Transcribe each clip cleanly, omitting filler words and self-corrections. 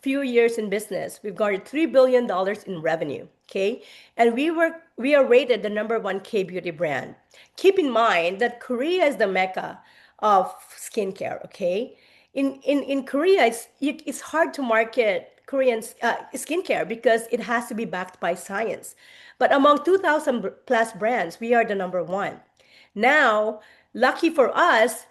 few years in business, we've garnered $3 billion in revenue. Okay. And we are rated the #1 K-beauty brand. Keep in mind that Korea is the mecca of skincare. Okay. In Korea, it's hard to market Korean skincare because it has to be backed by science. But among 2,000 plus brands, we are the #1. Now, lucky for us,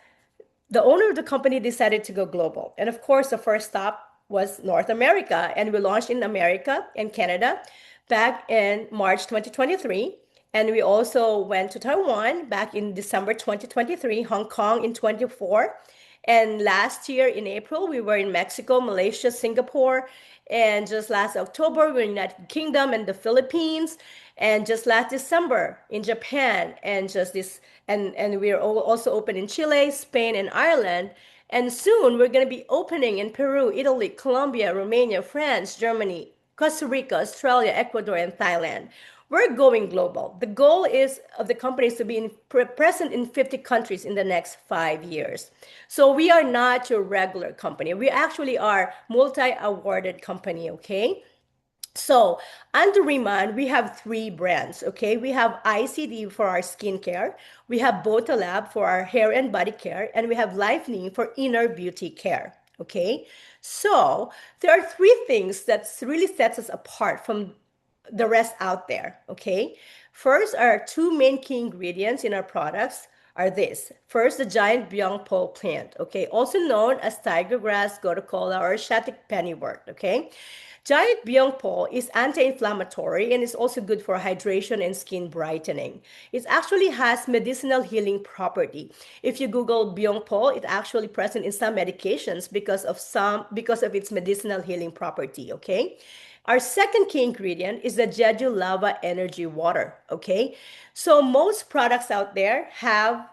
the owner of the company decided to go global. And of course, the first stop was North America. And we launched in America and Canada back in March 2023. And we also went to Taiwan back in December 2023, Hong Kong in 24. And last year in April, we were in Mexico, Malaysia, Singapore. And just last October, we were in the United Kingdom and the Philippines. And just last December in Japan. And we're also open in Chile, Spain, and Ireland. And soon we're going to be opening in Peru, Italy, Colombia, Romania, France, Germany, Costa Rica, Australia, Ecuador, and Thailand. We're going global. The goal is of the company is to be present in 50 countries in the next 5 years. So we are not your regular company. We actually are multi-awarded company, okay? So under Riemann, we have 3 brands, okay? We have ICD for our skincare, we have Botalab for our hair and body care, and we have Lifening for inner beauty care, okay? So there are 3 things that really sets us apart from the rest out there, okay? First, our 2 main key ingredients in our products are this. First, the giant byung-pul plant, okay? Also known as tiger grass, gotu kola, or Asiatic pennywort, okay? Giant byung-pul is anti-inflammatory and is also good for hydration and skin brightening. It actually has medicinal healing property. If you Google byung-pul, it's actually present in some medications because of its medicinal healing property, okay? Our second key ingredient is the Jeju Lava Energy Water, okay? So most products out there have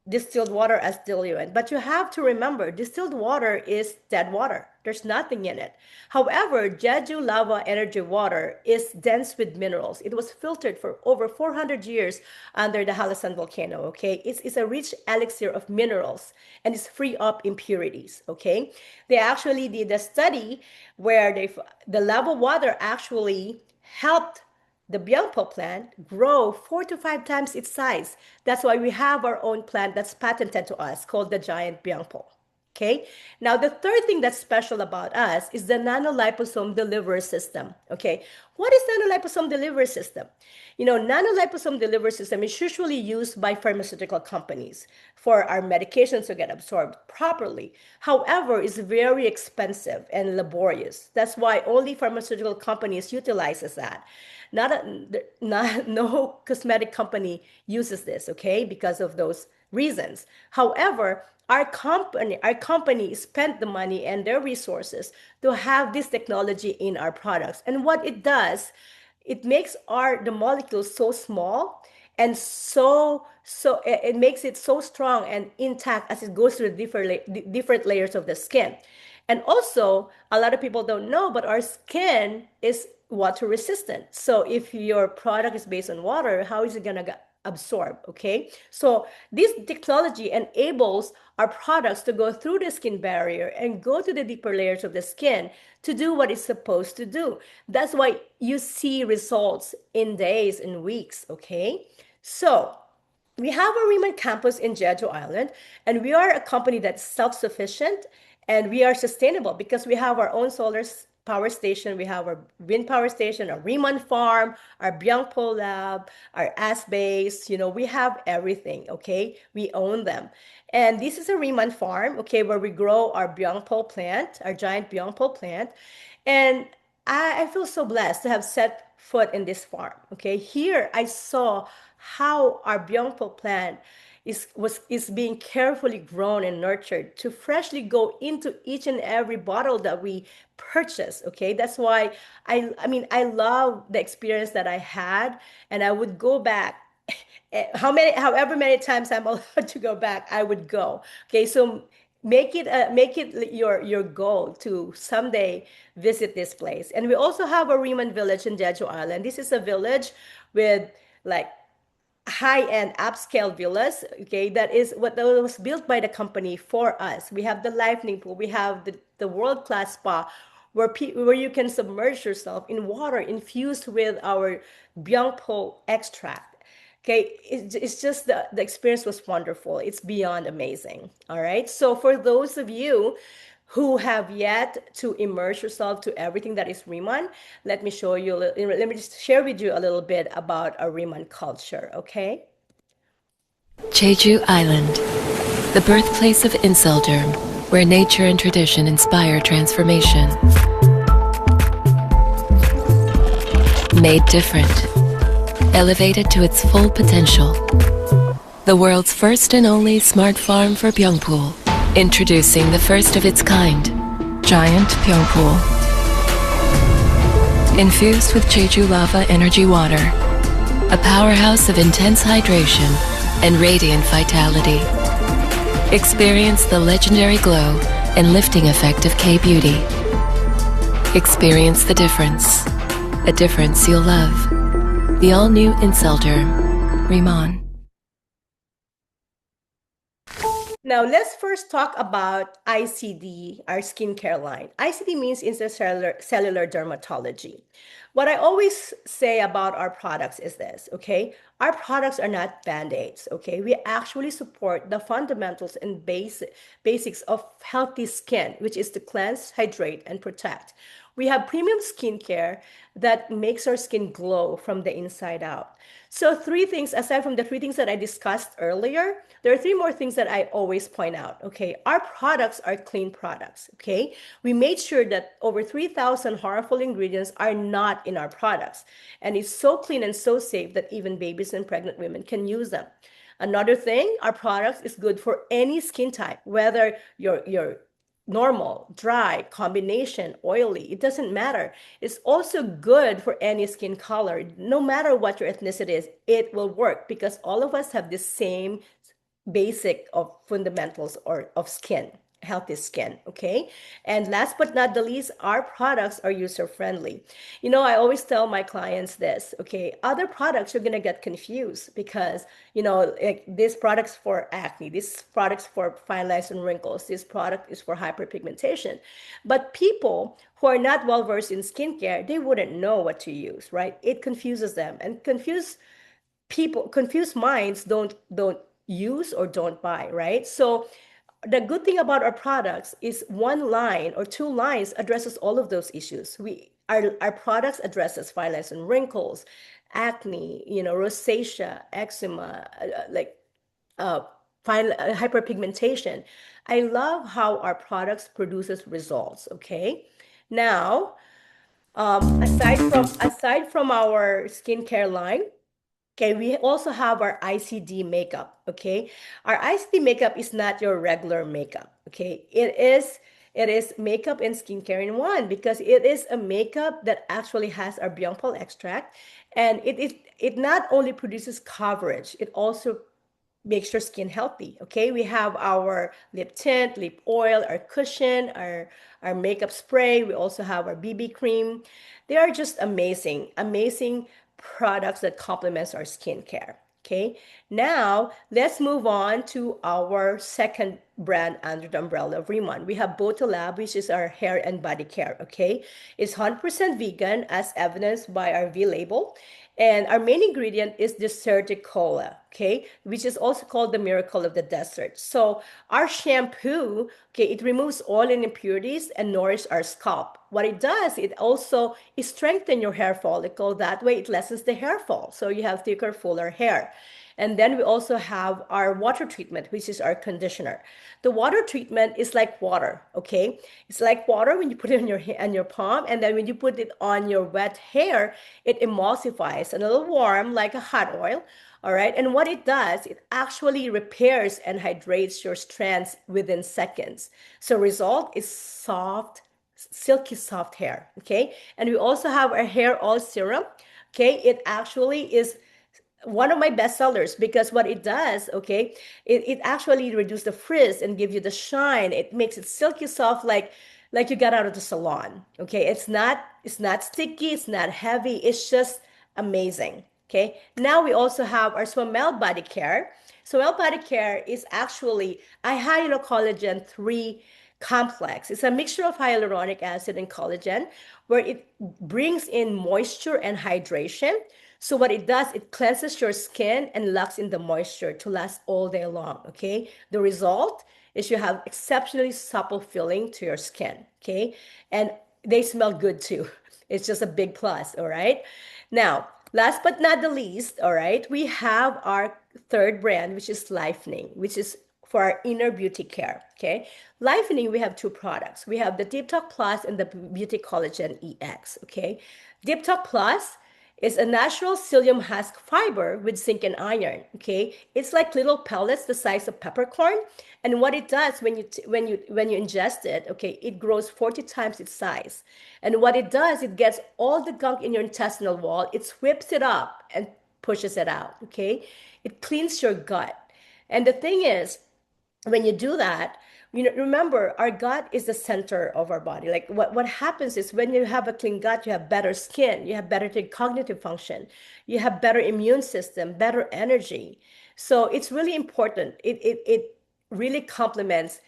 distilled water as diluent, but you have to remember distilled water is dead water. There's nothing in it. However, Jeju Lava Energy Water is dense with minerals. It was filtered for over 400 years under the Halasan volcano, okay? It's a rich elixir of minerals and it's free of impurities, okay? They actually did a study where the lava water actually helped the byung-pul plant grow 4 to 5 times its size. That's why we have our own plant that's patented to us called the giant byung-pul. Okay. Now, the third thing that's special about us is the nanoliposome delivery system. Okay. What is nanoliposome delivery system? Nanoliposome delivery system is usually used by pharmaceutical companies for our medications to get absorbed properly. However, it's very expensive and laborious. That's why only pharmaceutical companies utilizes that. No cosmetic company uses this, okay, because of those reasons. However, our company spent the money and their resources to have this technology in our products. And what it does, it makes the molecules so small and it makes it so strong and intact as it goes through the different layers of the skin. And also, a lot of people don't know, but our skin is water resistant. So if your product is based on water, how is it going to absorb? Okay. So this technology enables our products to go through the skin barrier and go to the deeper layers of the skin to do what it's supposed to do. That's why you see results in days and weeks. Okay. So we have a Riemann campus in Jeju Island, and we are a company that's self-sufficient and we are sustainable because we have our own solar power station, we have our wind power station, our Riemann farm, our byung-pul lab, our base. We have everything, okay? We own them. And this is a Riemann farm, okay, where we grow our byung-pul plant, our giant byung-pul plant. And I feel so blessed to have set foot in this farm, okay? Here I saw how our byung-pul plant is being carefully grown and nurtured to freshly go into each and every bottle that we purchase. Okay, that's why I love the experience that I had, and I would go back. However many times I'm allowed to go back, I would go. Okay, so make it your goal to someday visit this place. And we also have a Riemann village in Jeju Island. This is a village with like high-end upscale villas, okay, that was built by the company for us. We have the Life Pool, we have the world-class spa, where you can submerge yourself in water infused with our Byungpo extract. Okay, it's just the experience was wonderful. It's beyond amazing. All right. So for those of you who have yet to immerse yourself to everything that is Riemann, let me show you. Let me just share with you a little bit about our Riemann culture. Okay. Jeju Island, the birthplace of Inselderm, where nature and tradition inspire transformation. Made different, elevated to its full potential. The world's first and only smart farm for Byungpool. Introducing the first of its kind, Giant Byungpool. Infused with Jeju lava energy water, a powerhouse of intense hydration and radiant vitality. Experience the legendary glow and lifting effect of K-Beauty. Experience the difference, a difference you'll love. The all-new Inselderm, Riemann. Now, let's first talk about ICD, our skincare line. ICD means cellular dermatology. What I always say about our products is this, okay? Our products are not band-aids, okay? We actually support the fundamentals and basics of healthy skin, which is to cleanse, hydrate, and protect. We have premium skincare that makes our skin glow from the inside out. So three things, aside from the three things that I discussed earlier, there are three more things that I always point out, okay? Our products are clean products, okay? We made sure that over 3,000 harmful ingredients are not in our products. And it's so clean and so safe that even babies and pregnant women can use them. Another thing, our products is good for any skin type, whether you're normal, dry, combination, oily, it doesn't matter. It's also good for any skin color. No matter what your ethnicity is, it will work because all of us have the same basic of fundamentals or of skin, healthy skin, okay? And last but not the least, our products are user friendly. You know, I always tell my clients this, okay? Other products you're gonna get confused because, you know, like this product's for acne, this product's for fine lines and wrinkles, this product is for hyperpigmentation. But people who are not well versed in skincare, they wouldn't know what to use, right? It confuses them, and confused minds don't use or don't buy, right? So the good thing about our products is one line or two lines addresses all of those issues. Our products addresses fine lines and wrinkles, acne, you know, rosacea, eczema, uh, hyperpigmentation. I love how our products produces results. Okay, now aside from our skincare line, okay, we also have our ICD makeup, okay? Our ICD makeup is not your regular makeup, okay? It is makeup and skincare in one because it is a makeup that actually has our Byungpol extract, and it not only produces coverage, it also makes your skin healthy. Okay, we have our lip tint, lip oil, our cushion, our makeup spray. We also have our BB cream. They are just amazing products that complements our skincare. Okay, now let's move on to our second brand under the umbrella of Riemann. We have Botolab, which is our hair and body care. Okay, it's 100% vegan as evidenced by our V label. And our main ingredient is deserticola, okay, which is also called the miracle of the desert. So our shampoo, okay, it removes oil and impurities and nourishes our scalp. What it does, it strengthens your hair follicle. That way it lessens the hair fall. So you have thicker, fuller hair. And then we also have our water treatment, which is our conditioner. The water treatment is like water, okay? It's like water when you put it on your palm, and then when you put it on your wet hair, it emulsifies and a little warm like a hot oil. All right. And what it does, it actually repairs and hydrates your strands within seconds. So result is soft, silky soft hair. Okay. And we also have our hair oil serum. Okay. It actually is one of my best sellers because what it does, okay, it actually reduces the frizz and give you the shine. It makes it silky soft like you got out of the salon. Okay, it's not sticky, it's not heavy, it's just amazing. Okay, now we also have our Swamel body care. Swamel body care is actually a hyalurocollagen 3 complex. It's a mixture of hyaluronic acid and collagen where it brings in moisture and hydration. So what it does, it cleanses your skin and locks in the moisture to last all day long, okay? The result is you have exceptionally supple feeling to your skin, okay? And they smell good too. It's just a big plus, all right? Now, last but not the least, all right, we have our third brand, which is Lifening, which is for our inner beauty care. Okay, Lifening, we have two products. We have the Deep Talk Plus and the Beauty Collagen EX. Okay, Deep Talk Plus is a natural psyllium husk fiber with zinc and iron. Okay, it's like little pellets the size of peppercorn, and what it does when you ingest it, okay, it grows 40 times its size. And what it does, it gets all the gunk in your intestinal wall, it sweeps it up and pushes it out. Okay, it cleans your gut. And the thing is, when you do that, remember our gut is the center of our body. Like what happens is when you have a clean gut, you have better skin, you have better cognitive function, you have better immune system, better energy. So it's really important. It really complements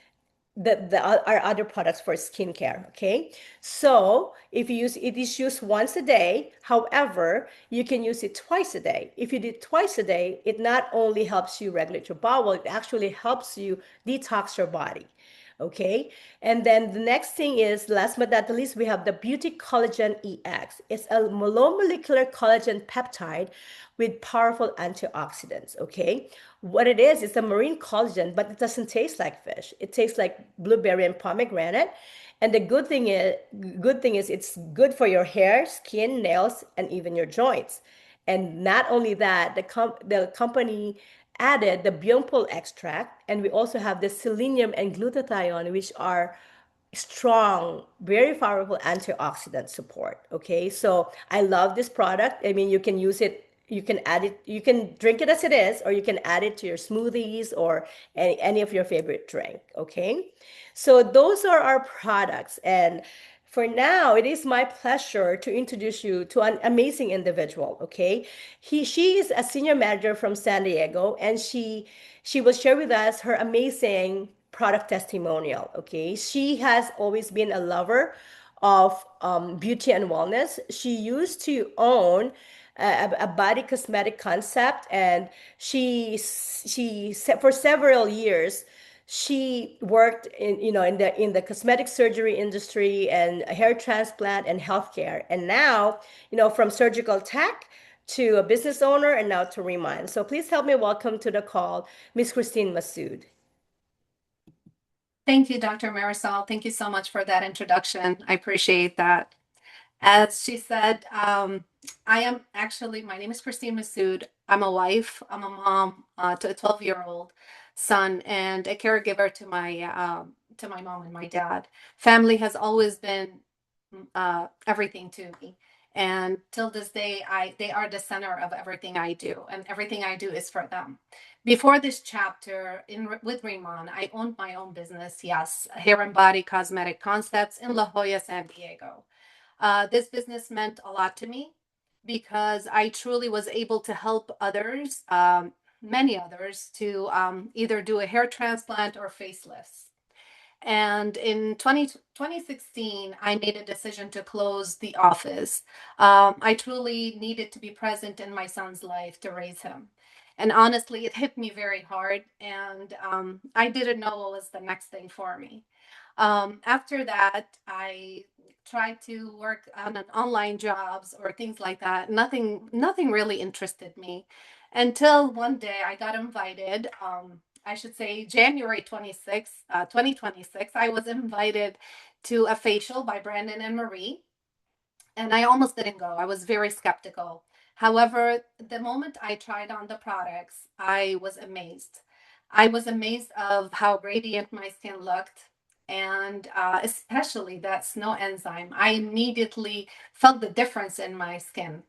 our other products for skincare. Okay, so if you use it, is used once a day. However, you can use it twice a day. If you do it twice a day, it not only helps you regulate your bowel, it actually helps you detox your body. Okay, and then the next thing is, last but not the least, we have the Beauty Collagen EX. It's a low molecular collagen peptide with powerful antioxidants. Okay, what it is, it's a marine collagen, but it doesn't taste like fish. It tastes like blueberry and pomegranate. And the good thing is it's good for your hair, skin, nails, and even your joints. And not only that, the company added the Bionpol extract, and we also have the selenium and glutathione, which are strong, very powerful antioxidant support. Okay, so I love this product. I mean, you can use it, you can add it, you can drink it as it is, or you can add it to your smoothies or any of your favorite drink. Okay, so those are our products. And for now, it is my pleasure to introduce you to an amazing individual. Okay, she is a senior manager from San Diego, and she will share with us her amazing product testimonial. Okay, she has always been a lover of beauty and wellness. She used to own a body cosmetic concept, and for several years she worked in the cosmetic surgery industry and hair transplant and healthcare. And now, from surgical tech to a business owner, and now to Remind. So please help me welcome to the call Miss Christine Massoud. Thank you, Dr. Marisol. Thank you so much for that introduction. I appreciate that. As she said, my name is Christine Massoud. I'm a wife, I'm a mom to a 12-year-old son, and a caregiver to my mom and my dad. Family has always been everything to me. And till this day, they are the center of everything I do, and everything I do is for them. Before this chapter with Raymond, I owned my own business, yes, hair and body cosmetic concepts in La Jolla, San Diego. This business meant a lot to me because I truly was able to help others, many others, to either do a hair transplant or facelifts. And in 2016, I made a decision to close the office. I truly needed to be present in my son's life to raise him. And honestly, it hit me very hard, and I didn't know what was the next thing for me. After that, I tried to work on an online jobs or things like that. Nothing really interested me until one day I got invited. I should say January 26th, 2026, I was invited to a facial by Brandon and Marie, and I almost didn't go. I was very skeptical. However, the moment I tried on the products, I was amazed. I was amazed of how radiant my skin looked, and especially that snow enzyme. I immediately felt the difference in my skin.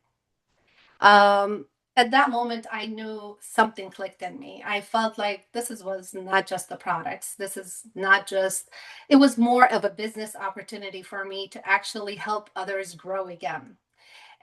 Um, at that moment, I knew something clicked in me. I felt like was not just the products. This is not just, it was more of a business opportunity for me to actually help others grow again.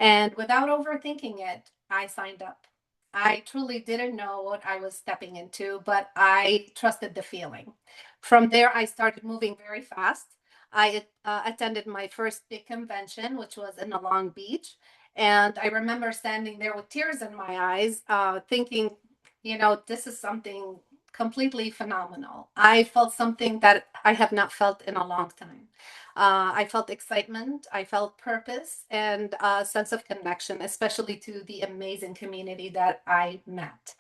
And without overthinking it, I signed up. I truly didn't know what I was stepping into, but I trusted the feeling. From there, I started moving very fast. I attended my first big convention, which was in the Long Beach. And I remember standing there with tears in my eyes, thinking, this is something completely phenomenal. I felt something that I have not felt in a long time. I felt excitement, I felt purpose, and a sense of connection, especially to the amazing community that I met.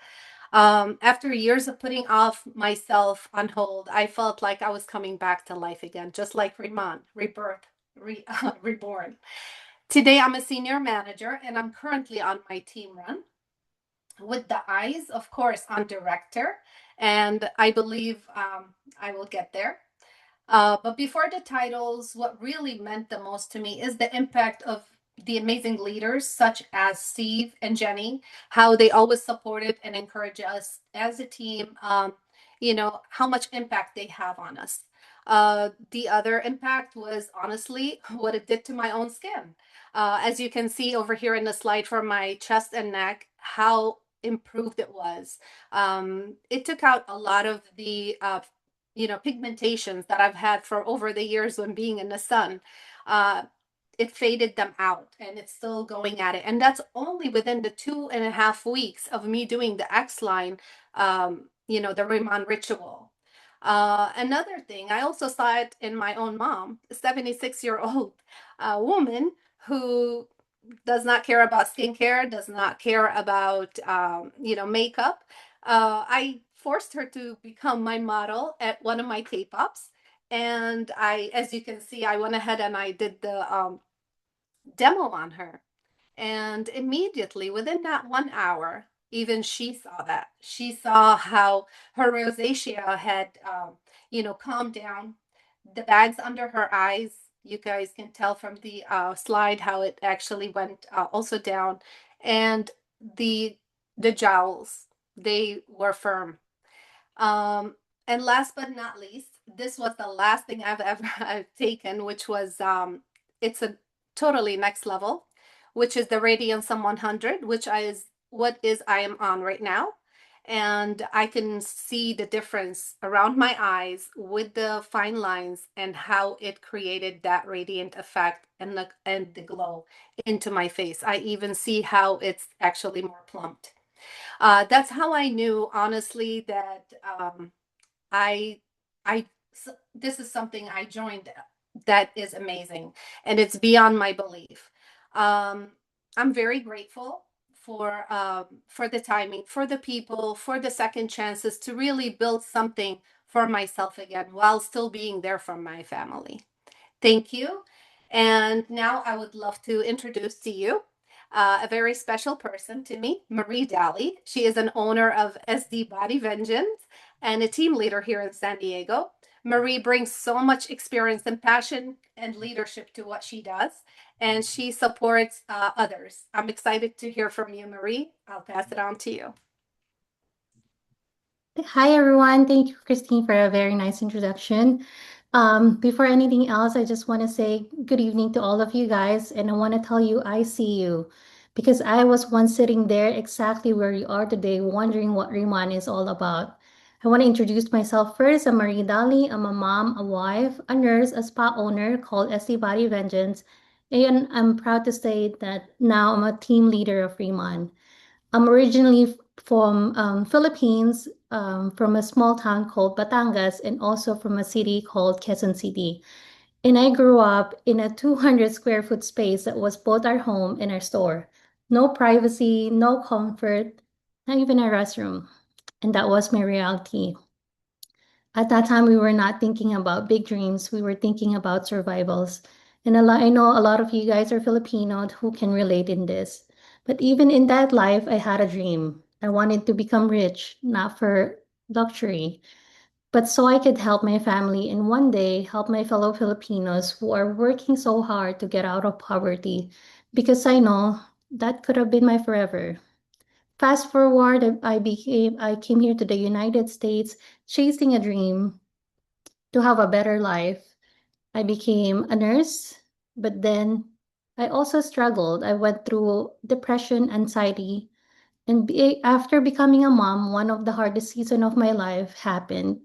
After years of putting off myself on hold, I felt like I was coming back to life again, just like Riemann, rebirth, reborn. Today, I'm a senior manager and I'm currently on my team run with the eyes, of course, on director. And I believe I will get there. But before the titles, what really meant the most to me is the impact of the amazing leaders such as Steve and Jenny, how they always supported and encouraged us as a team, how much impact they have on us. The other impact was honestly what it did to my own skin. As you can see over here in the slide for my chest and neck, how improved it was. It took out a lot of the pigmentations that I've had for over the years when being in the sun. Uh, it faded them out and it's still going at it. And that's only within the 2.5 weeks of me doing the X line, the Riemann ritual. Another thing, I also saw it in my own mom, a 76-year-old woman who does not care about skincare, does not care about makeup. I forced her to become my model at one of my K-pops, and as you can see, I went ahead and I did the demo on her. And immediately within that 1 hour, even she saw that. She saw how her rosacea had, calmed down. The bags under her eyes, you guys can tell from the slide how it actually went also down. And the the jowls, they were firm. Um, and last but not least, this was the last thing I've ever I've taken, which was it's a totally next level, which is the Radiance 100, which is what is I am on right now. And I can see the difference around my eyes with the fine lines and how it created that radiant effect and the glow into my face. I even see how it's actually more plumped. That's how I knew, honestly, that I, this is something I joined that is amazing, and it's beyond my belief. Um, I'm very grateful for the timing, for the people, for the second chances to really build something for myself again while still being there for my family. Thank you. And now I would love to introduce to you a very special person to me, MarieDally. She is an owner of SD Body Vengeance and a team leader here in San Diego. Marie brings so much experience and passion and leadership to what she does, and she supports others. I'm excited to hear from you, Marie. I'll pass it on to you. Hi, everyone. Thank you, Christine, for a very nice introduction. Before anything else, I just want to say good evening to all of you guys, and I want to tell you I see you because I was once sitting there exactly where you are today, wondering what Riemann is all about. I want to introduce myself first. I'm MarieDally. I'm a mom, a wife, a nurse, a spa owner called SD Body Vengeance, and I'm proud to say that now I'm a team leader of Riemann. I'm originally from Philippines, from a small town called Batangas, and also from a city called Quezon City. And I grew up in a 200 square foot space that was both our home and our store. No privacy, no comfort, not even a restroom. And that was my reality. At that time, we were not thinking about big dreams. We were thinking about survivals. And I know a lot of you guys are Filipino who can relate in this. But even in that life, I had a dream. I wanted to become rich, not for luxury, but so I could help my family and one day help my fellow Filipinos who are working so hard to get out of poverty. Because I know that could have been my forever. Fast forward, I came here to the United States chasing a dream to have a better life. I became a nurse, but then I also struggled. I went through depression, anxiety, After becoming a mom, one of the hardest seasons of my life happened.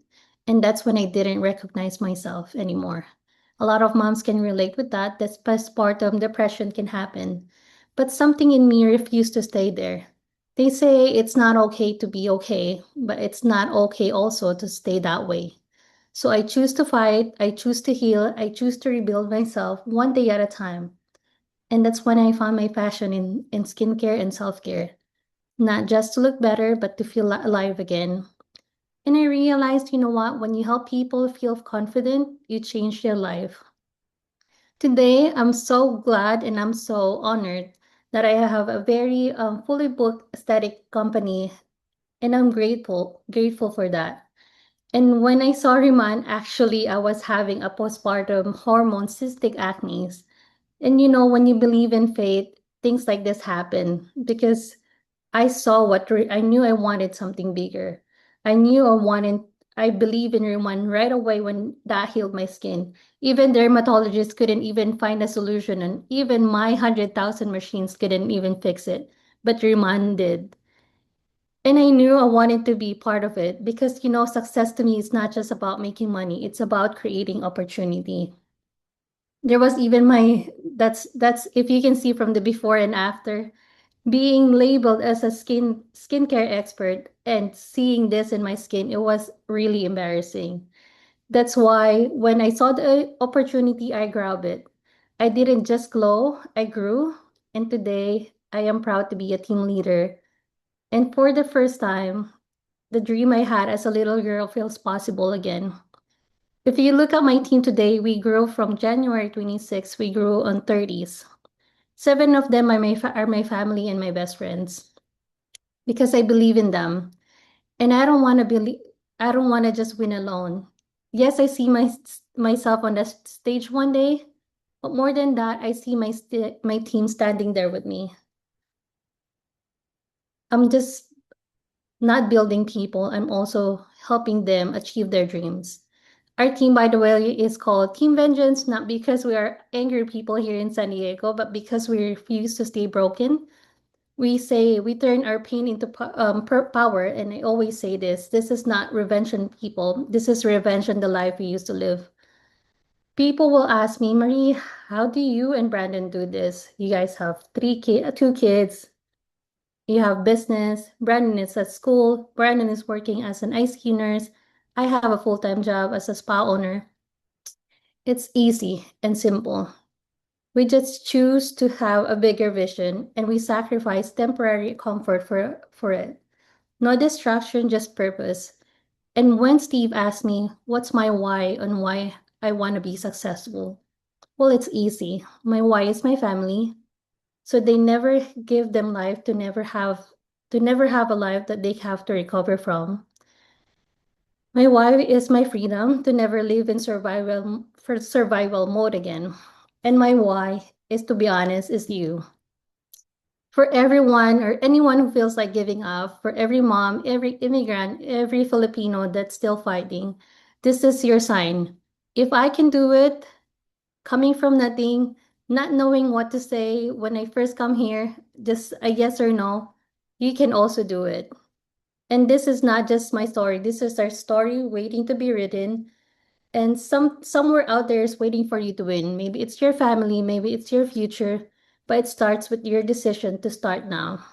And that's when I didn't recognize myself anymore. A lot of moms can relate with that. That postpartum depression can happen. But something in me refused to stay there. They say it's not okay to be okay, but it's not okay also to stay that way. So I choose to fight, I choose to heal, I choose to rebuild myself one day at a time. And that's when I found my passion in skincare and self-care. Not just to look better, but to feel alive again. And I realized, you know what, when you help people feel confident, you change their life. Today, I'm so glad and I'm so honored that I have a very fully booked aesthetic company, and I'm grateful for that. And when I saw Riman, actually, I was having a postpartum hormone cystic acne. And you know, when you believe in fate, things like this happen because I saw I knew I wanted something bigger. I knew I believe in Rewan right away when that healed my skin. Even dermatologists couldn't even find a solution, and even my 100,000 machines couldn't even fix it. But Rewan did. And I knew I wanted to be part of it because, you know, success to me is not just about making money, it's about creating opportunity. There was even that's if you can see from the before and after, being labeled as a skincare expert and seeing this in my skin, it was really embarrassing. That's why when I saw the opportunity, I grabbed it. I didn't just glow, I grew. And today, I am proud to be a team leader. And for the first time, the dream I had as a little girl feels possible again. If you look at my team today, we grew from January 26, we grew on 30s. Seven of them are my family and my best friends because I believe in them. And I don't want to just win alone. Yes, I see myself on the stage one day, but more than that, I see my team standing there with me. I'm just not building people, I'm also helping them achieve their dreams. Our team, by the way, is called Team Vengeance, not because we are angry people here in San Diego, but because we refuse to stay broken. We say we turn our pain into power, and I always say this is not revenge on people, this is revenge on the life we used to live. People will ask me, Marie, how do you and Brandon do this? You guys have two kids, you have business, Brandon is at school, Brandon is working as an ICU nurse, I have a full-time job as a spa owner. It's easy and simple. We just choose to have a bigger vision, and we sacrifice temporary comfort for it. No distraction, just purpose. And when Steve asked me, what's my why and why I want to be successful? Well, it's easy. My why is my family. So they never give them life to never have a life that they have to recover from. My why is my freedom to never live in survival mode again. And my why is, to be honest, is you. For everyone or anyone who feels like giving up, for every mom, every immigrant, every Filipino that's still fighting, this is your sign. If I can do it, coming from nothing, not knowing what to say when I first come here, just a yes or no, you can also do it. And this is not just my story. This is our story waiting to be written. And somewhere out there is waiting for you to win. Maybe it's your family, maybe it's your future, but it starts with your decision to start now.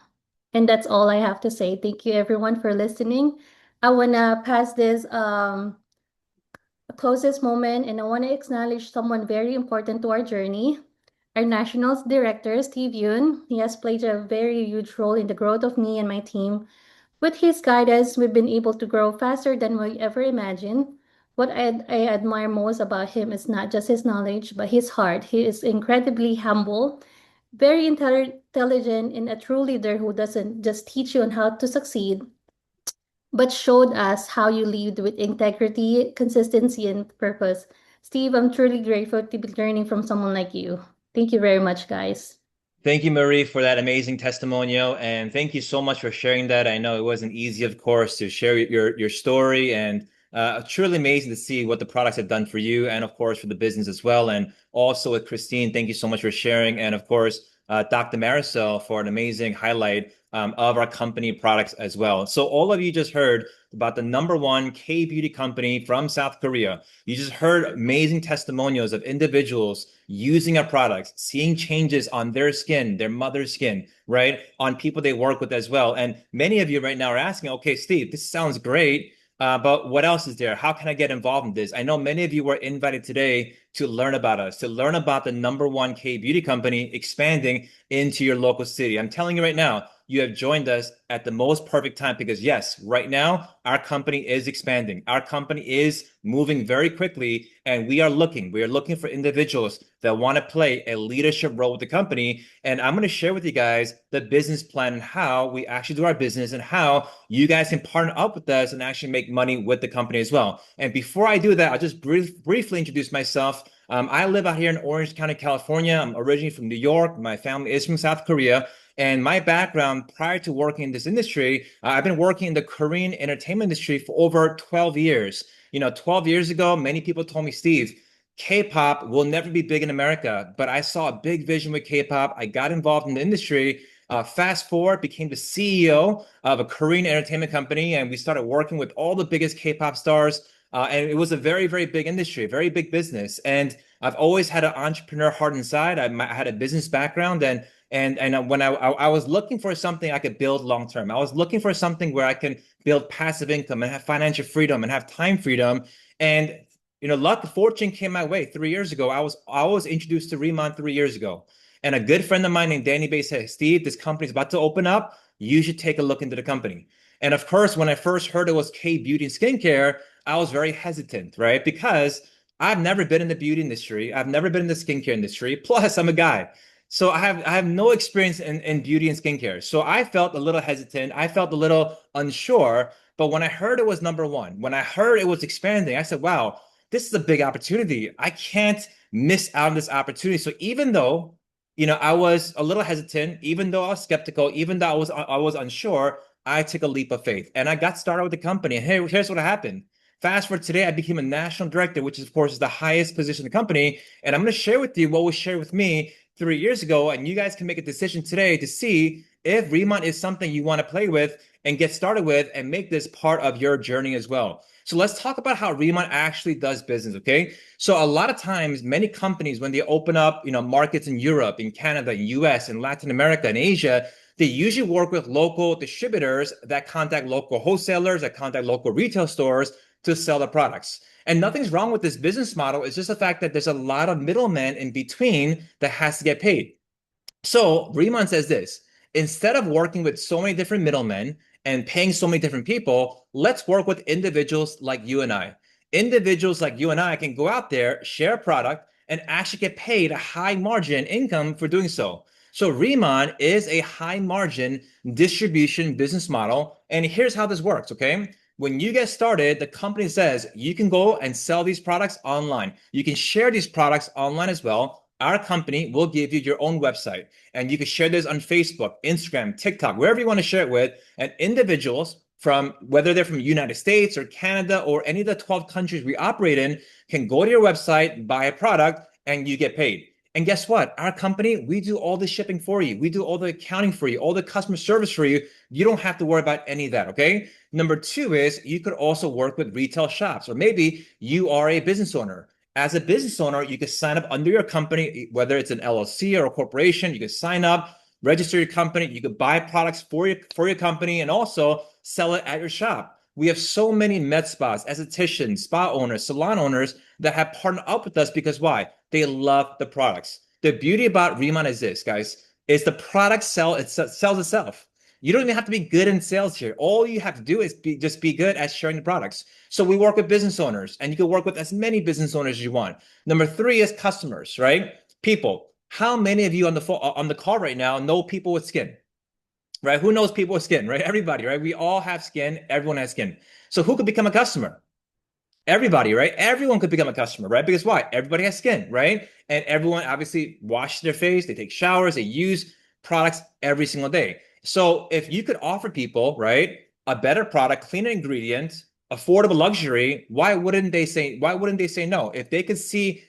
And that's all I have to say. Thank you everyone for listening. I wanna pass this closest moment, and I wanna acknowledge someone very important to our journey. Our Nationals Director, Steve Yun. He has played a very huge role in the growth of me and my team. With his guidance, we've been able to grow faster than we ever imagined. What I admire most about him is not just his knowledge, but his heart. He is incredibly humble, very intelligent, and a true leader who doesn't just teach you on how to succeed, but showed us how you lead with integrity, consistency, and purpose. Steve, I'm truly grateful to be learning from someone like you. Thank you very much, guys. Thank you, Marie, for that amazing testimonial, and thank you so much for sharing that. I know it wasn't easy, of course, to share your story, and truly amazing to see what the products have done for you, and of course for the business as well. And also with Christine, thank you so much for sharing. And of course, Dr. Maricel for an amazing highlight of our company products as well. So all of you just heard about the #1 K-beauty company from South Korea. You just heard amazing testimonials of individuals using our products, seeing changes on their skin, their mother's skin, right? On people they work with as well. And many of you right now are asking, okay, Steve, this sounds great. But what else is there? How can I get involved in this? I know many of you were invited today to learn about us, to learn about the #1 K beauty company expanding into your local city. I'm telling you right now, you have joined us at the most perfect time because yes, right now, our company is expanding. Our company is moving very quickly and we are looking for individuals that want to play a leadership role with the company. And I'm going to share with you guys the business plan and how we actually do our business and how you guys can partner up with us and actually make money with the company as well. And before I do that, I'll just briefly introduce myself. I live out here in Orange County, California. I'm originally from New York. My family is from South Korea. And my background prior to working in this industry, I've been working in the Korean entertainment industry for over 12 years. 12 years ago, many people told me, Steve, K-pop will never be big in America, but I saw a big vision with K-pop. I got involved in the industry. Fast forward, became the CEO of a Korean entertainment company, and we started working with all the biggest K-pop stars. And it was a very, very big industry, very big business. And I've always had an entrepreneur heart inside. I had a business background, and when I was looking for something I could build long term, I was looking for something where I can build passive income and have financial freedom and have time freedom. And luck, fortune came my way 3 years ago. I was introduced to Remon 3 years ago, and a good friend of mine named Danny Bay said, "Steve, this company's about to open up. You should take a look into the company." And of course, when I first heard it was K Beauty and Skincare, I was very hesitant, right? Because I've never been in the beauty industry. I've never been in the skincare industry. Plus, I'm a guy. So I have no experience in beauty and skincare. So I felt a little hesitant. I felt a little unsure. But when I heard it was #1, when I heard it was expanding, I said, wow, this is a big opportunity. I can't miss out on this opportunity. So even though, I was a little hesitant, even though I was skeptical, even though I was unsure, I took a leap of faith and I got started with the company. And here's what happened. Fast forward today, I became a national director, which is, of course, is the highest position in the company. And I'm going to share with you what was shared with me 3 years ago. And you guys can make a decision today to see if Remont is something you want to play with and get started with and make this part of your journey as well. So let's talk about how Remont actually does business, okay? So a lot of times, many companies, when they open up, markets in Europe, in Canada, in US, in Latin America, and Asia, they usually work with local distributors that contact local wholesalers, that contact local retail stores to sell the products. And nothing's wrong with this business model. It's just the fact that there's a lot of middlemen in between that has to get paid. So Remon says this, instead of working with so many different middlemen and paying so many different people, let's work with individuals like you and I. Individuals like you and I can go out there, share a product, and actually get paid a high margin income for doing so. So Remon is a high margin distribution business model. And here's how this works, okay? When you get started, the company says you can go and sell these products online. You can share these products online as well. Our company will give you your own website and you can share this on Facebook, Instagram, TikTok, wherever you want to share it with. And individuals from whether they're from the United States or Canada or any of the 12 countries we operate in can go to your website, buy a product, and you get paid. And guess what? Our company, we do all the shipping for you. We do all the accounting for you, all the customer service for you. You don't have to worry about any of that, okay? #2 is you could also work with retail shops, or maybe you are a business owner. As a business owner, you can sign up under your company, whether it's an LLC or a corporation. You can sign up, register your company. You could buy products for your company and also sell it at your shop. We have so many med spas, estheticians, spa owners, salon owners that have partnered up with us because why? They love the products. The beauty about Remon is this, guys, is the product sells itself. You don't even have to be good in sales here. All you have to do is just be good at sharing the products. So we work with business owners, and you can work with as many business owners as you want. #3 is customers, right? People. How many of you on the call right now know people with skin? Right? Who knows people with skin, right? Everybody, right? We all have skin. Everyone has skin. So who could become a customer? Everybody, right? Everyone could become a customer, right? Because why? Everybody has skin, right? And everyone obviously washes their face, they take showers, they use products every single day. So if you could offer people, right, a better product, cleaner ingredients, affordable luxury, why wouldn't they say no? If they could see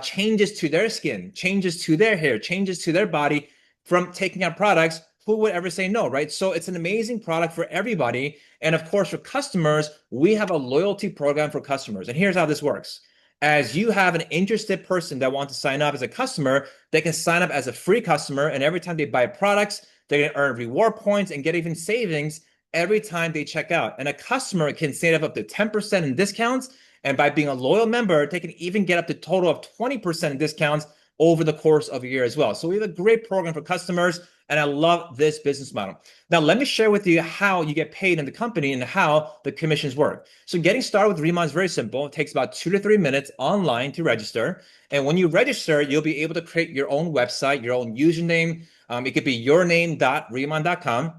changes to their skin, changes to their hair, changes to their body from taking out products, who would ever say no, right? So it's an amazing product for everybody. And of course, for customers, we have a loyalty program for customers. And here's how this works. As you have an interested person that wants to sign up as a customer, they can sign up as a free customer. And every time they buy products, they're going to earn reward points and get even savings every time they check out. And a customer can save up to 10% in discounts. And by being a loyal member, they can even get up to a total of 20% in discounts over the course of a year as well. So we have a great program for customers, and I love this business model. Now, let me share with you how you get paid in the company and how the commissions work. So getting started with Remon is very simple. It takes about 2 to 3 minutes online to register. And when you register, you'll be able to create your own website, your own username. It could be yourname.remon.com.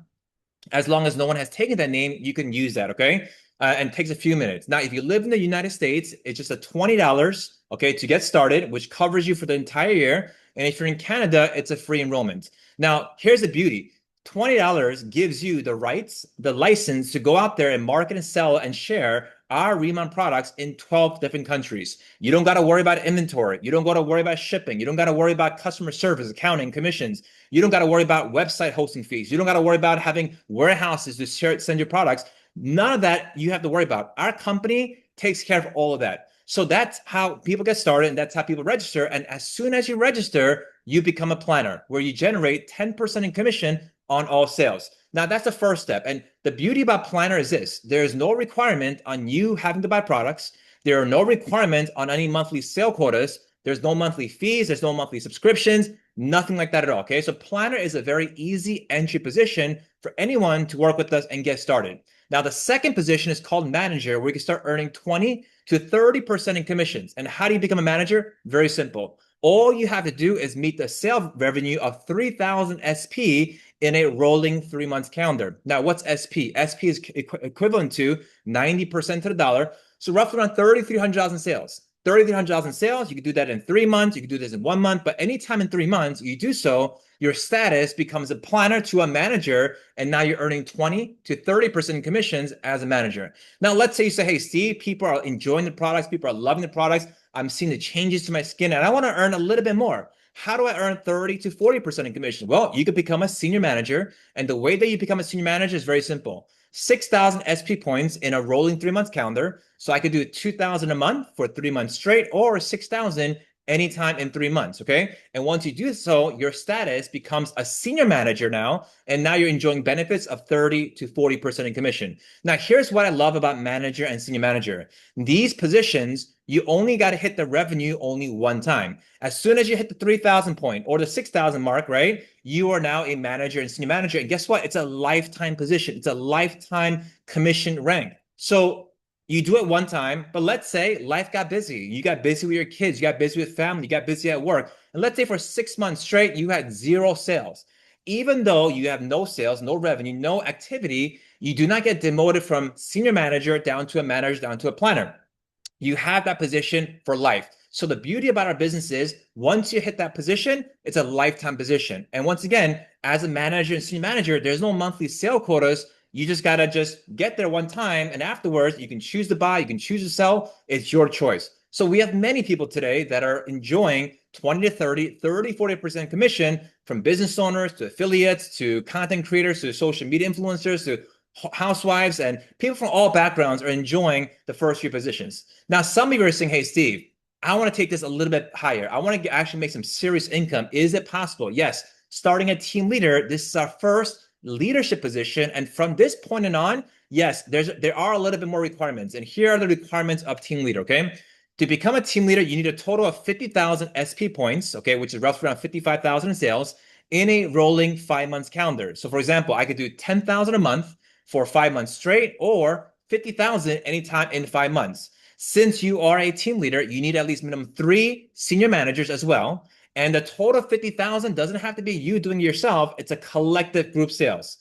As long as no one has taken that name, you can use that, okay? And it takes a few minutes. Now, if you live in the United States, it's just a $20, okay, to get started, which covers you for the entire year. And if you're in Canada, it's a free enrollment. Now, here's the beauty. $20 gives you the rights, the license to go out there and market and sell and share our Remon products in 12 different countries. You don't got to worry about inventory. You don't got to worry about shipping. You don't got to worry about customer service, accounting, commissions. You don't got to worry about website hosting fees. You don't got to worry about having warehouses to send your products. None of that you have to worry about. Our company takes care of all of that. So that's how people get started, and that's how people register. And as soon as you register, you become a planner where you generate 10% in commission on all sales. Now, that's the first step. And the beauty about planner is this. There is no requirement on you having to buy products. There are no requirements on any monthly sale quotas. There's no monthly fees. There's no monthly subscriptions, nothing like that at all. Okay. So planner is a very easy entry position for anyone to work with us and get started. Now, the second position is called manager, where you can start earning 20 to 30% in commissions. And how do you become a manager? Very simple. All you have to do is meet the sales revenue of 3,000 SP in a rolling 3 months calendar. Now, what's SP? SP is equivalent to 90% to the dollar. So roughly around $3,300 in sales. $3,300 in sales, you can do that in 3 months. You can do this in 1 month, but anytime in 3 months you do so, your status becomes a planner to a manager, and now you're earning 20 to 30% in commissions as a manager. Now, let's say you say, hey, Steve, people are enjoying the products. People are loving the products. I'm seeing the changes to my skin, and I want to earn a little bit more. How do I earn 30 to 40% in commission? Well, you could become a senior manager, and the way that you become a senior manager is very simple. 6,000 SP points in a rolling 3 months calendar. So I could do 2,000 a month for 3 months straight, or 6,000 anytime in 3 months, okay? And once you do so, your status becomes a senior manager now, and now you're enjoying benefits of 30 to 40% in commission. Now, here's what I love about manager and senior manager. These positions, you only got to hit the revenue only one time. As soon as you hit the 3,000 point or the 6,000 mark, right? You are now a manager and senior manager. And guess what? It's a lifetime position. It's a lifetime commission rank. So you do it one time, but let's say life got busy. You got busy with your kids. You got busy with family. You got busy at work. And let's say for 6 months straight, you had 0 sales. Even though you have no sales, no revenue, no activity, you do not get demoted from senior manager down to a manager, down to a planner. You have that position for life. So the beauty about our business is once you hit that position, it's a lifetime position. And once again, as a manager and senior manager, there's no monthly sale quotas. You just got to just get there one time. And afterwards, you can choose to buy, you can choose to sell. It's your choice. So we have many people today that are enjoying 20 to 30, 40% commission, from business owners to affiliates to content creators to social media influencers to housewives, and people from all backgrounds are enjoying the first few positions. Now, some of you are saying, hey, Steve, I want to take this a little bit higher. I want to actually make some serious income. Is it possible? Yes. Starting a team leader, this is our first leadership position. And from this point on, yes, there are a little bit more requirements. And here are the requirements of team leader, okay? To become a team leader, you need a total of 50,000 SP points, okay, which is roughly around 55,000 in sales in a rolling 5 months calendar. So for example, I could do 10,000 a month for 5 months straight, or 50,000 anytime in 5 months. Since you are a team leader, you need at least minimum 3 senior managers as well. And the total of 50,000 doesn't have to be you doing it yourself. It's a collective group sales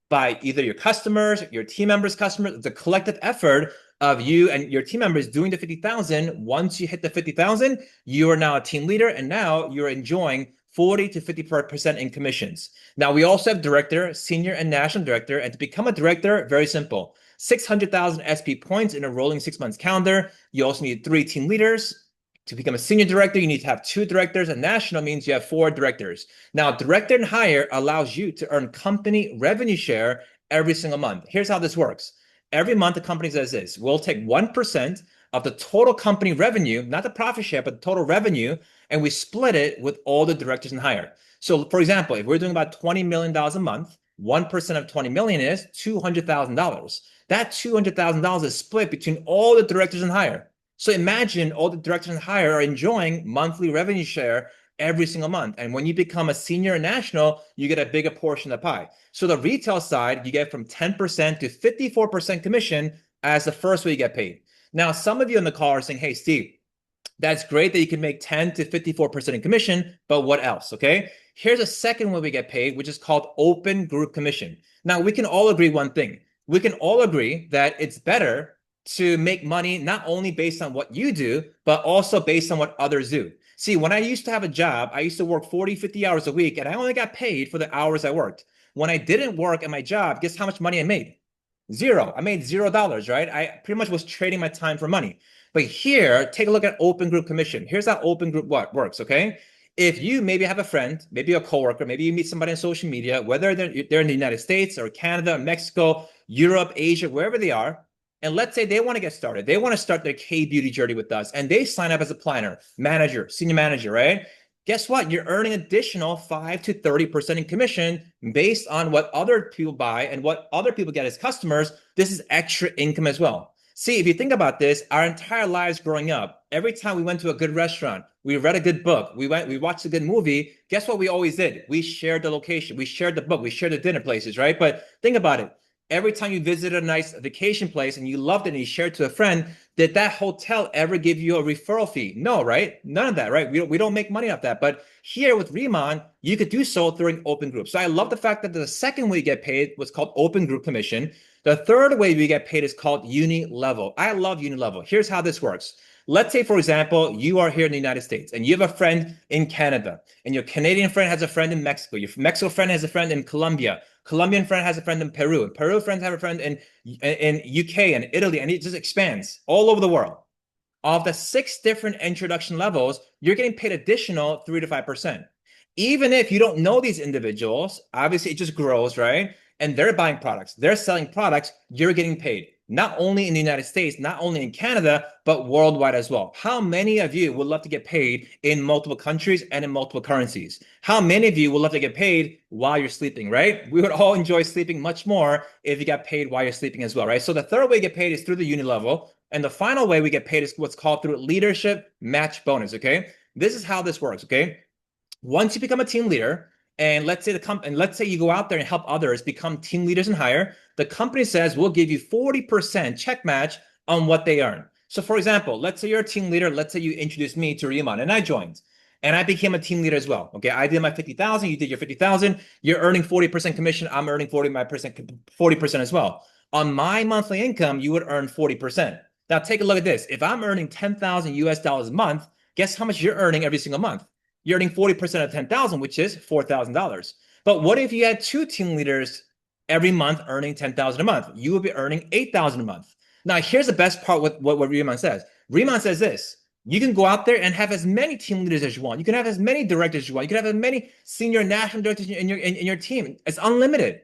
by either your customers, your team members' customers. It's a collective effort of you and your team members doing the 50,000. Once you hit the 50,000, you are now a team leader, and now you're enjoying 40 to 50% in commissions. Now, we also have director, senior, and national director. And to become a director, very simple. 600,000 SP points in a rolling 6 months calendar. You also need 3 team leaders To become a senior director, you need to have 2 directors, and national means you have 4 directors. Now, director and higher allows you to earn company revenue share every single month. Here's how this works. Every month, the company says this: we'll take 1% of the total company revenue, not the profit share, but the total revenue, and we split it with all the directors and higher. So, for example, if we're doing about $20 million a month, 1% of 20 million is $200,000. That $200,000 is split between all the directors and higher. So imagine all the directors and higher are enjoying monthly revenue share every single month. And when you become a senior and national, you get a bigger portion of the pie. So the retail side, you get from 10% to 54% commission as the first way you get paid. Now, some of you in the call are saying, hey, Steve, that's great that you can make 10 to 54% in commission, but what else? Okay. Here's a second way we get paid, which is called open group commission. Now, we can all agree one thing. We can all agree that it's better to make money not only based on what you do, but also based on what others do. See, when I used to have a job, I used to work 40, 50 hours a week, and I only got paid for the hours I worked. When I didn't work at my job, guess how much money I made? Zero. I made $0, right? I pretty much was trading my time for money. But here, take a look at open group commission. Here's how open group works, okay? If you maybe have a friend, maybe a coworker, maybe you meet somebody on social media, whether they're in the United States or Canada, Mexico, Europe, Asia, wherever they are, and let's say they want to get started. They want to start their K-beauty journey with us, and they sign up as a planner, manager, senior manager, right? Guess what? You're earning additional 5 to 30% in commission based on what other people buy and what other people get as customers. This is extra income as well. See, if you think about this, our entire lives growing up, every time we went to a good restaurant, we read a good book, we watched a good movie, guess what we always did? We shared the location, we shared the book, we shared the dinner places, right? But think about it. Every time you visited a nice vacation place and you loved it and you shared to a friend, did that hotel ever give you a referral fee? No, right? None of that, right? We don't make money off that. But here with Riemann, you could do so through an open group. So I love the fact that the second way you get paid was called open group commission. The third way we get paid is called uni level. I love uni level. Here's how this works. Let's say, for example, you are here in the United States and you have a friend in Canada, and your Canadian friend has a friend in Mexico. Your Mexico friend has a friend in Colombia. Colombian friend has a friend in Peru. Peru friends have a friend in UK and Italy, and it just expands all over the world. Of the 6 different introduction levels, you're getting paid additional 3 to 5%. Even if you don't know these individuals, obviously it just grows, right? And they're buying products, they're selling products, you're getting paid. Not only in the United States, not only in Canada, but worldwide as well. How many of you would love to get paid in multiple countries and in multiple currencies? How many of you would love to get paid while you're sleeping, right? We would all enjoy sleeping much more if you got paid while you're sleeping as well, right? So the third way you get paid is through the uni level. And the final way we get paid is what's called through leadership match bonus, okay? This is how this works, okay? Once you become a team leader, and let's say you go out there and help others become team leaders and higher, the company says we'll give you 40% check match on what they earn. So for example, let's say you're a team leader, let's say you introduced me to Riemann and I joined and I became a team leader as well. Okay, I did my 50,000, you did your 50,000, you're earning 40% commission, I'm earning 40% as well. On my monthly income, you would earn 40%. Now take a look at this. If I'm earning 10,000 US dollars a month, guess how much you're earning every single month? You're earning 40% of 10,000, which is $4,000. But what if you had 2 team leaders every month earning 10,000 a month? You would be earning 8,000 a month. Now, here's the best part with what Riemann says. Riemann says this: you can go out there and have as many team leaders as you want. You can have as many directors as you want. You can have as many senior national directors in your team. It's unlimited.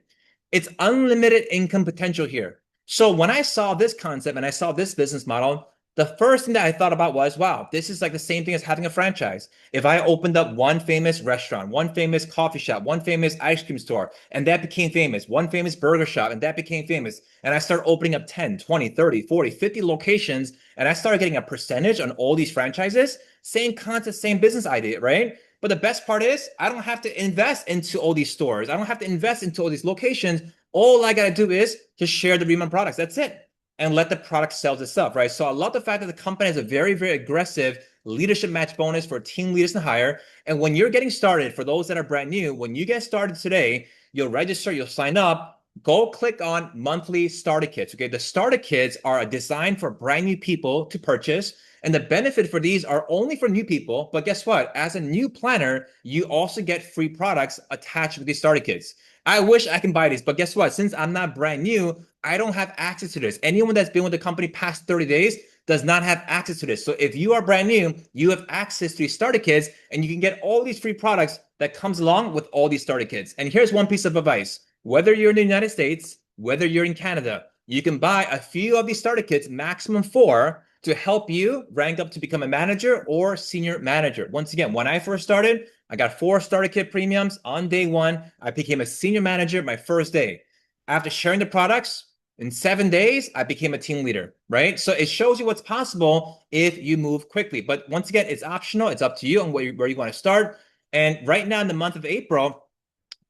It's unlimited income potential here. So when I saw this concept and I saw this business model, the first thing that I thought about was, wow, this is like the same thing as having a franchise. If I opened up one famous restaurant, one famous coffee shop, one famous ice cream store, and that became famous, one famous burger shop, and that became famous, and I started opening up 10, 20, 30, 40, 50 locations, and I started getting a percentage on all these franchises, same concept, same business idea, right? But the best part is I don't have to invest into all these stores. I don't have to invest into all these locations. All I got to do is just share the Riemann products. That's it. And let the product sell itself, right? So I love the fact that the company has a very, very aggressive leadership match bonus for team leaders and higher. And when you're getting started, for those that are brand new, when you get started today, you'll register, you'll sign up, go click on monthly starter kits, okay? The starter kits are designed for brand new people to purchase. And the benefit for these are only for new people. But guess what? As a new planner, you also get free products attached with these starter kits. I wish I can buy these, but guess what? Since I'm not brand new, I don't have access to this. Anyone that's been with the company past 30 days, does not have access to this. So if you are brand new, you have access to these starter kits, and you can get all these free products that comes along with all these starter kits. And here's one piece of advice. Whether you're in the United States, whether you're in Canada, you can buy a few of these starter kits, maximum 4, to help you rank up to become a manager or senior manager. Once again, when I first started, I got 4 starter kit premiums on day 1. I became a senior manager my first day. After sharing the products, in 7 days, I became a team leader, right? So it shows you what's possible if you move quickly. But once again, it's optional. It's up to you on where you want to start. And right now in the month of April,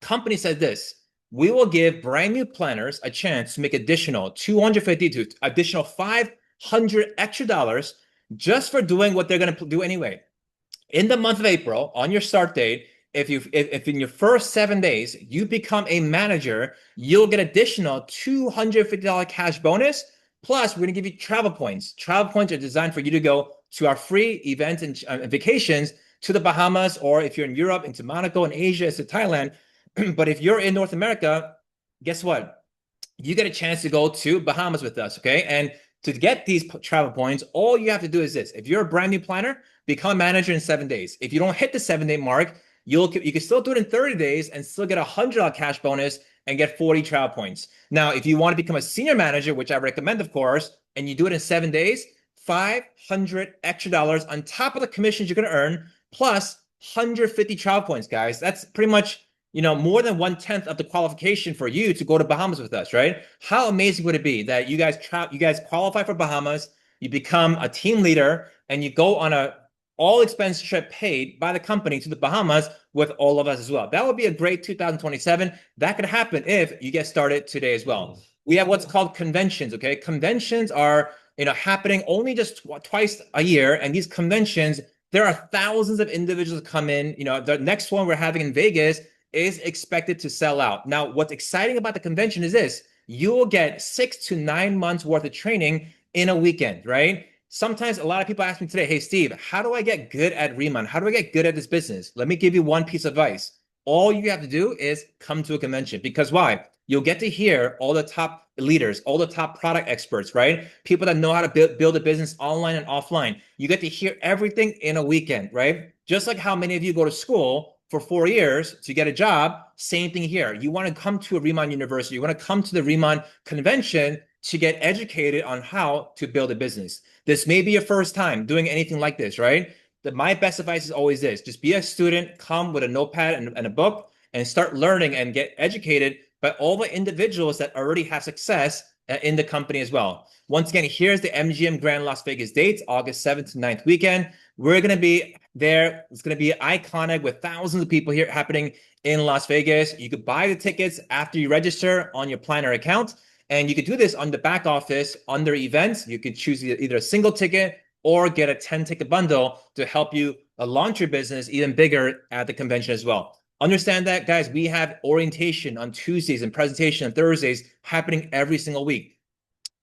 company said this: we will give brand new planners a chance to make additional $250 to additional $500 extra dollars just for doing what they're going to do anyway. In the month of April, on your start date, if in your first 7 days you become a manager, you'll get additional $250 cash bonus. Plus, we're going to give you travel points. Travel points are designed for you to go to our free events and vacations to the Bahamas, or if you're in Europe, into Monaco, and Asia, to Thailand. But if you're in North America, guess what? You get a chance to go to Bahamas with us, okay? And to get these travel points, all you have to do is this. If you're a brand new planner, become a manager in 7 days. If you don't hit the 7-day mark, you can still do it in 30 days and still get a $100 cash bonus and get 40 travel points. Now, if you want to become a senior manager, which I recommend, of course, and you do it in 7 days, $500 extra dollars on top of the commissions you're going to earn, plus 150 travel points, guys. That's pretty much, more than 1/10 of the qualification for you to go to Bahamas with us, right? How amazing would it be that you guys qualify for Bahamas, you become a team leader, and you go on a all expense trip paid by the company to the Bahamas with all of us as well? That would be a great 2027. That could happen if you get started today as well. We have what's called conventions, okay? Conventions are, happening only just twice a year, and these conventions, there are thousands of individuals that come in. The next one we're having in Vegas is expected to sell out. Now, what's exciting about the convention is this: you will get 6 to 9 months worth of training in a weekend, right? Sometimes a lot of people ask me today, hey, Steve, how do I get good at Riemann? How do I get good at this business? Let me give you one piece of advice. All you have to do is come to a convention. Because why? You'll get to hear all the top leaders, all the top product experts, right? People that know how to build a business online and offline. You get to hear everything in a weekend, right? Just like how many of you go to school for 4 years to get a job, same thing here. You want to come to a Riemann University. You want to come to the Riemann convention to get educated on how to build a business. This may be your first time doing anything like this, right? My best advice is always this: just be a student, come with a notepad and a book, and start learning and get educated by all the individuals that already have success in the company as well. Once again, here's the MGM Grand Las Vegas dates: August 7th to 9th weekend. We're going to be there. It's going to be iconic with thousands of people here happening in Las Vegas. You could buy the tickets after you register on your planner account. And you could do this on the back office under events. You could choose either a single ticket or get a 10-ticket bundle to help you launch your business even bigger at the convention as well. Understand that, guys. We have orientation on Tuesdays and presentation on Thursdays happening every single week.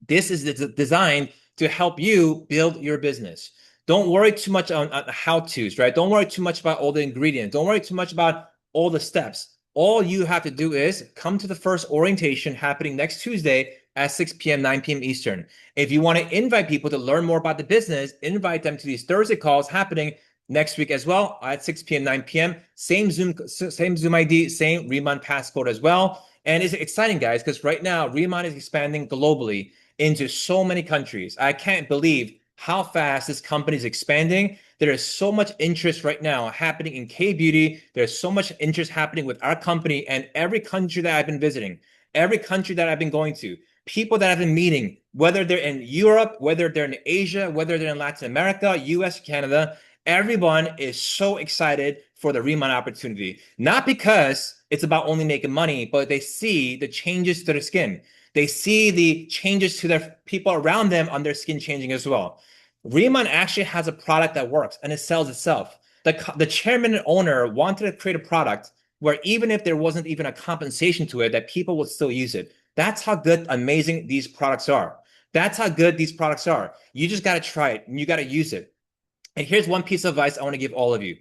This is designed to help you build your business. Don't worry too much on how-tos, right? Don't worry too much about all the ingredients. Don't worry too much about all the steps. All you have to do is come to the first orientation happening next Tuesday at 6 p.m., 9 p.m. Eastern. If you want to invite people to learn more about the business, invite them to these Thursday calls happening next week as well at 6 p.m., 9 p.m. Same Zoom ID, same Riemann passcode as well. And it's exciting, guys, because right now Riemann is expanding globally into so many countries. I can't believe how fast this company is expanding. There is so much interest right now happening in K-Beauty. There's so much interest happening with our company, and every country that I've been visiting, every country that I've been going to, people that I've been meeting, whether they're in Europe, whether they're in Asia, whether they're in Latin America, US, Canada, everyone is so excited for the Riemann opportunity. Not because it's about only making money, but they see the changes to their skin. They see the changes to their people around them on their skin changing as well. Riemann actually has a product that works and it sells itself. The chairman and owner wanted to create a product where even if there wasn't even a compensation to it, that people would still use it. That's how good, amazing these products are. That's how good these products are. You just got to try it and you got to use it. And here's one piece of advice I want to give all of you.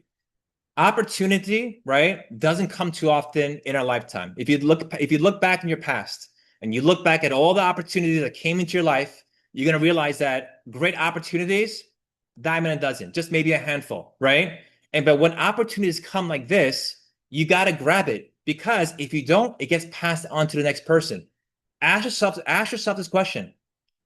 Opportunity, right, doesn't come too often in our lifetime. If you look back in your past and you look back at all the opportunities that came into your life, you're going to realize that great opportunities, dime in a dozen, just maybe a handful, right? But when opportunities come like this, you got to grab it, because if you don't, it gets passed on to the next person. Ask yourself this question.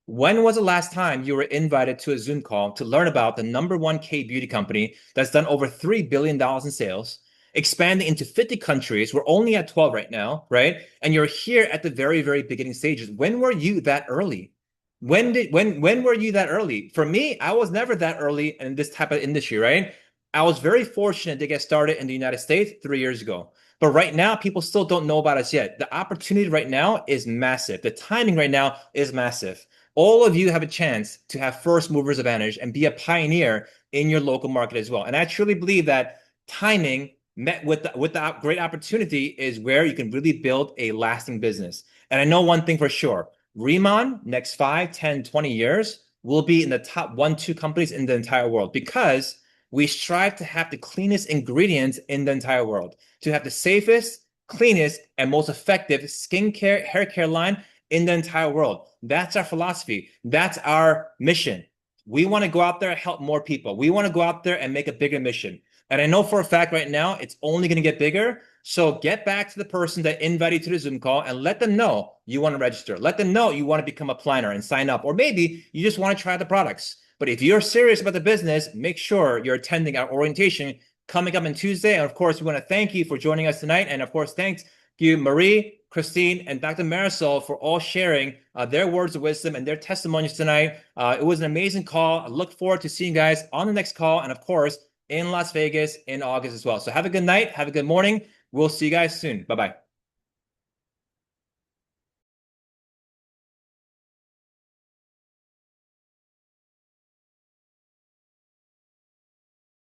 When was the last time you were invited to a Zoom call to learn about the #1 K beauty company that's done over $3 billion in sales, expanding into 50 countries? We're only at 12 right now, right? And you're here at the very, very beginning stages. When were you that early? When were you that early? For me, I was never that early in this type of industry, right? I was very fortunate to get started in the United States 3 years ago. But right now, people still don't know about us yet. The opportunity right now is massive. The timing right now is massive. All of you have a chance to have first movers advantage and be a pioneer in your local market as well. And I truly believe that timing met with the great opportunity is where you can really build a lasting business. And I know one thing for sure, Riemann, next 5, 10, 20 years, will be in the top 1, 2 companies in the entire world, because we strive to have the cleanest ingredients in the entire world, to have the safest, cleanest, and most effective skincare, hair care line in the entire world. That's our philosophy. That's our mission. We want to go out there and help more people. We want to go out there and make a bigger mission. And I know for a fact right now, it's only going to get bigger. So get back to the person that invited you to the Zoom call and let them know you want to register. Let them know you want to become a planner and sign up. Or maybe you just want to try the products. But if you're serious about the business, make sure you're attending our orientation coming up on Tuesday. And of course, we want to thank you for joining us tonight. And of course, thanks you, Marie, Christine, and Dr. Marisol, for all sharing their words of wisdom and their testimonies tonight. It was an amazing call. I look forward to seeing you guys on the next call, and of course, in Las Vegas in August as well. So have a good night. Have a good morning. We'll see you guys soon. Bye-bye.